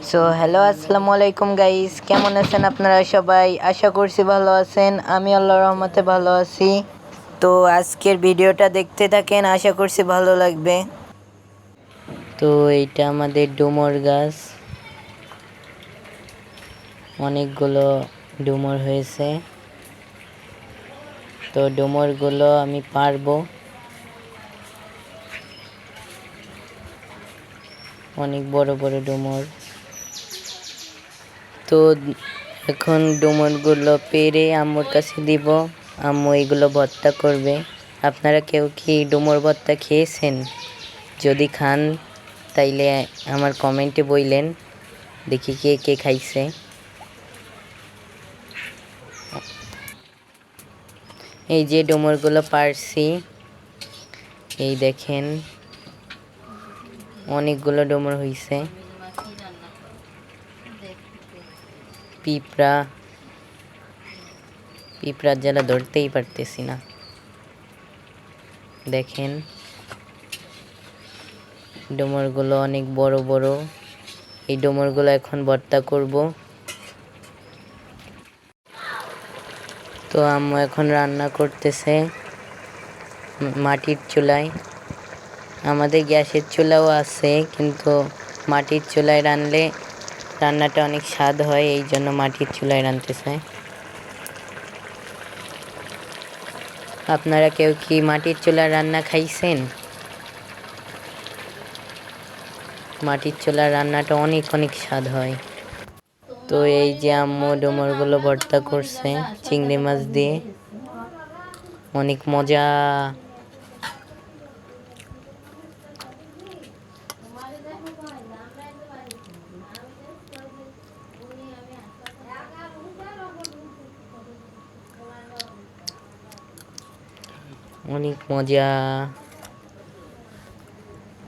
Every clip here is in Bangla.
সো হ্যালো আসসালামু আলাইকুম গাইস, কেমন আছেন আপনারা সবাই? আশা করছি ভালো আছেন। আমি আল্লাহর রহমতে ভালো আছি। তো আজকের ভিডিওটা দেখতে থাকেন, আশা করছি ভালো লাগবে। তো এইটা আমাদের ডুমুর গাছ, অনেকগুলো ডুমুর হয়েছে। তো ডুমুরগুলো আমি পারবো, অনেক বড় বড় ডুমুর। তো এখন ডুমুরগুলো পেরে আম্মুর কাছে দিব, আম্মু এগুলো ভর্তা করবে। আপনারা কেউ কি ডুমুর ভর্তা খেয়েছেন? যদি খান তাইলে আমার কমেন্টে বললেন, দেখি কে কে খাইছে। এই যে ডুমুরগুলো পারছি, এই দেখেন অনেকগুলো ডুমুর হয়েছে। পিঁপড়ার জ্বালা ধরতেই পারতেছি না। দেখেন ডুমুরগুলো অনেক বড় বড়। এই ডুমুরগুলো এখন ভর্তা করব। তো আম্মু এখন রান্না করতেছে মাটির চুলায়। আমাদের গ্যাসের চুলাও আছে, কিন্তু মাটির চুলায় রান্নলে রান্নাটা অনেক স্বাদ হয়, এই জন্য মাটির চুলায় রাঁধতেছে। আপনারা কেউ কি মাটির চুলার রান্না খাইছেন? মাটির চুলার রান্নাটা অনেক অনেক স্বাদ হয়। তো এই যে আম্মু ডুমুরগুলো ভর্তা করছে চিংড়ি মাছ দিয়ে, অনেক মজা। অনেক মজা।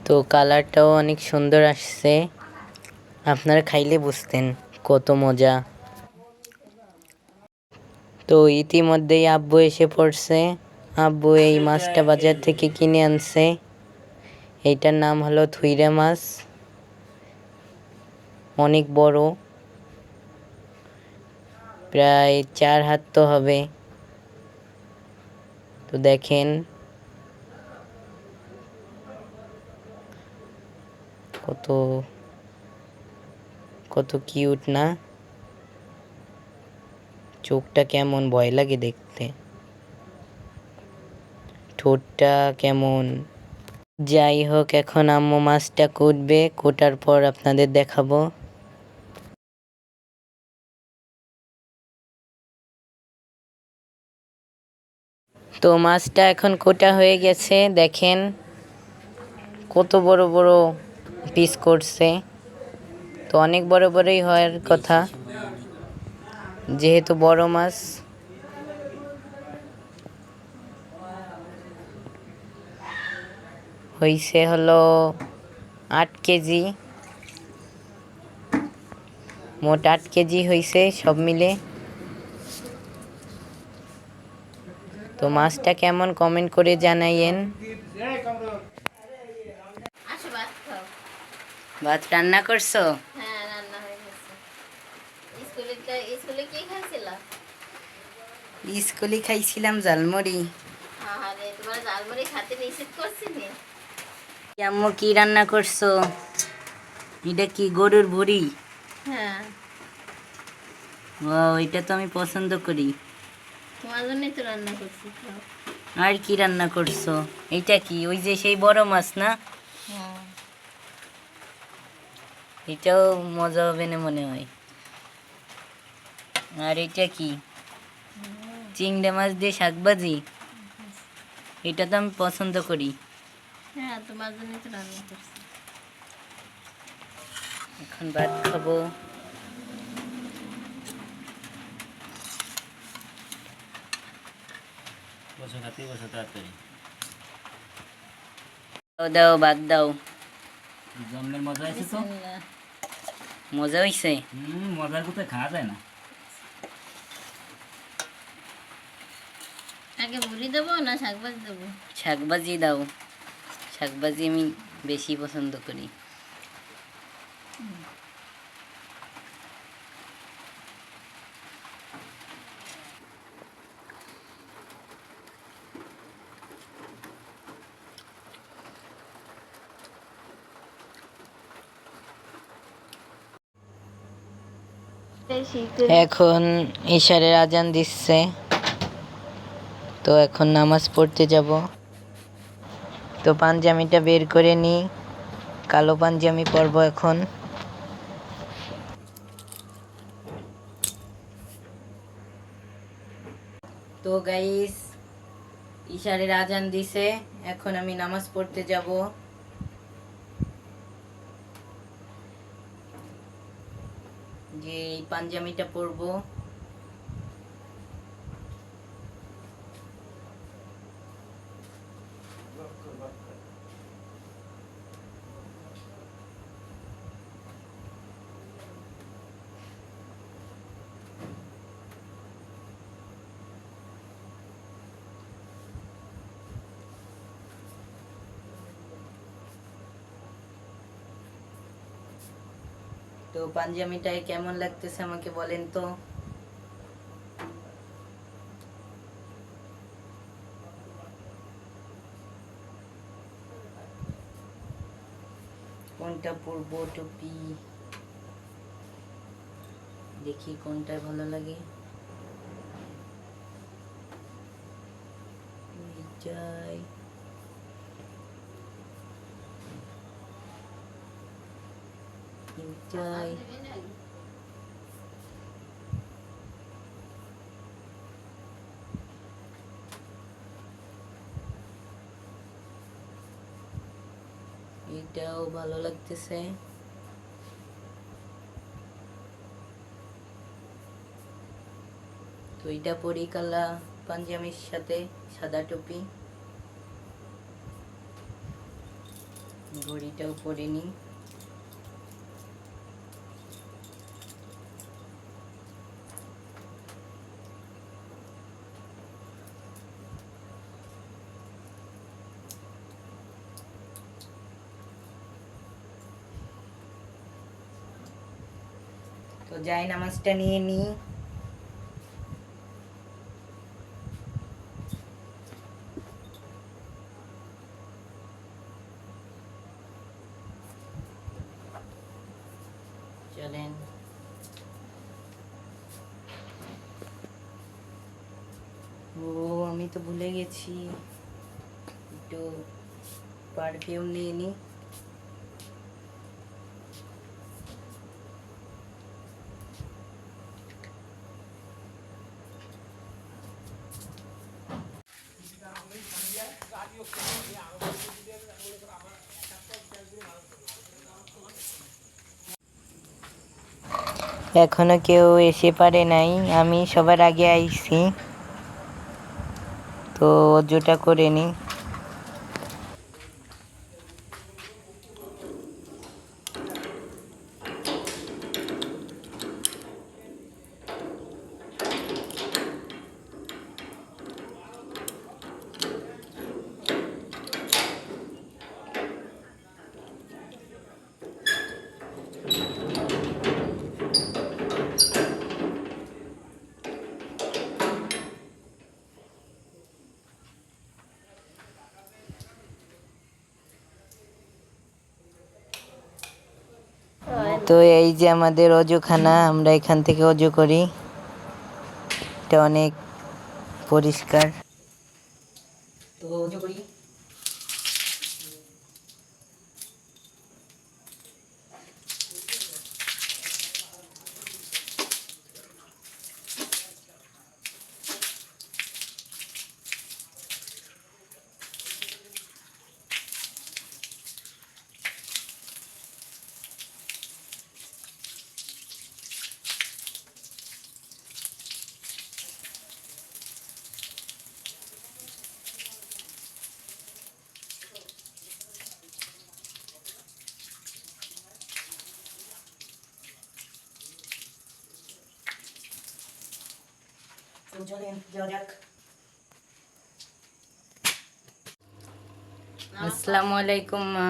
তো কালারটাও অনেক সুন্দর আসছে, আপনারা খাইলে বুঝতেন কত মজা। তো ইতিমধ্যেই আব্বু এসে পড়ছে। আব্বু এই মাছটা বাজার থেকে কিনে আনছে। এইটার নাম হলো থুইরা মাছ, অনেক বড়, প্রায় 4 হাত তো হবে। তো দেখেন কত কত কিউট না? চোখটা কেমন ভয় লাগে দেখতে, ঠোঁটটা কেমন। যাই হোক, এখন আম্মু মাছটা কুটবে, কোটার পর আপনাদের দেখাবো। তো মাছটা এখন কোটা হয়ে গেছে, দেখেন কত বড় বড় পিস করছে। তো অনেক বড় বড়ই হওয়ার কথা, যেহেতু বড় মাছ। হইছে হলো 8 কেজি, মোট 8 কেজি হয়েছে সব মিলে। তো মাছটা কেমন কমেন্ট করে জানাইয়েন। ভাত রান্না করছো? হ্যাঁ, রান্না হয়ে গেছে। স্কুলে কি খাইছিলা? স্কুলে খাইছিলাম ঝালমুড়ি। আহারে, তোমার ঝালমুড়ি খাতে নিষেধ করছি নি? আম্মু কি রান্না করছো? এটা কি গরুর ভুড়ি? হ্যাঁ, ও, এটা তো আমি পছন্দ করি। তোমার জন্যই তো রান্না করছি। খাও। আর কি রান্না করছো? এটা কি ওই যে সেই বড় মাছ না? হ্যাঁ, এটাও মজা হবে না মনে হয়। আর এটা কি? চিংড়ি মাছ দিয়ে শাকভাজি। এটা তো আমি পছন্দ করি। হ্যাঁ, তোমার জন্যই তো রান্না করছি। এখন ভাত খাবো। দাও দাও, ভাত দাও। জন্মের মজা আছে তো। বিসমিল্লাহ। মজা হইছে। মজার কোথায় খাওয়া যায় না। আগে মুড়ি দেবো না শাকভাজি দেবো? শাকভাজি দাও, শাকভাজি আমি বেশি পছন্দ করি। এখন ইশারের আজান দিচ্ছে, তো এখন নামাজ পড়তে যাব। তো পাঞ্জামিটা বের করে নিই, কালো পাঞ্জামি পরব এখন। তো গাইস, ইশারের আজান দিছে, এখন আমি নামাজ পড়তে যাব। যে এই পাঞ্জামিটা পরবো। তো পাঞ্জামিটায় কেমন লাগতেছে আমাকে বলেন তো। কোনটা পরবো টুপি, দেখি কোনটা ভালো লাগে। যাই, যাই। এটাও ভালো লাগতেছে। তো এটা পরি কালা পাঞ্জামির সাথে সাদা টুপি। ঘড়িটাও পরে নি। তো যাই নামাজটা নিয়ে নি। চলেন। ও আমি তো ভুলে গেছি, একটু পারফিউম নিয়ে নি। এখনো কেউ এসে পারে নাই, আমি সবার আগে আইছি। তো অজুটা করে নি। তো এই যে আমাদের অজুখানা, আমরা এখান থেকে অজু করি। এটা অনেক পরিষ্কার। তো অজু করি। তো চলেন যাওয়া যাক। আসসালামু আলাইকুম মা।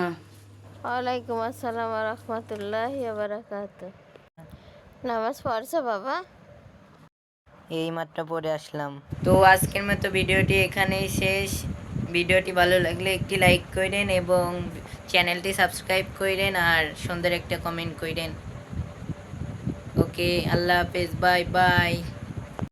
ওয়ালাইকুম আসসালাম ওয়া রাহমাতুল্লাহি ওয়া বারাকাতুহু। নামাজ পড়ছো বাবা? এই মাত্র পড়ে আসলাম। তো আজকের মতো ভিডিওটি এখানেই শেষ। ভিডিওটি ভালো লাগলে একটি লাইক করেন এবং চ্যানেলটি সাবস্ক্রাইব করেন আর সুন্দর একটা কমেন্ট করেন। ওকে। সবাইকে। আল্লাহ হাফেজ, বাই বাই।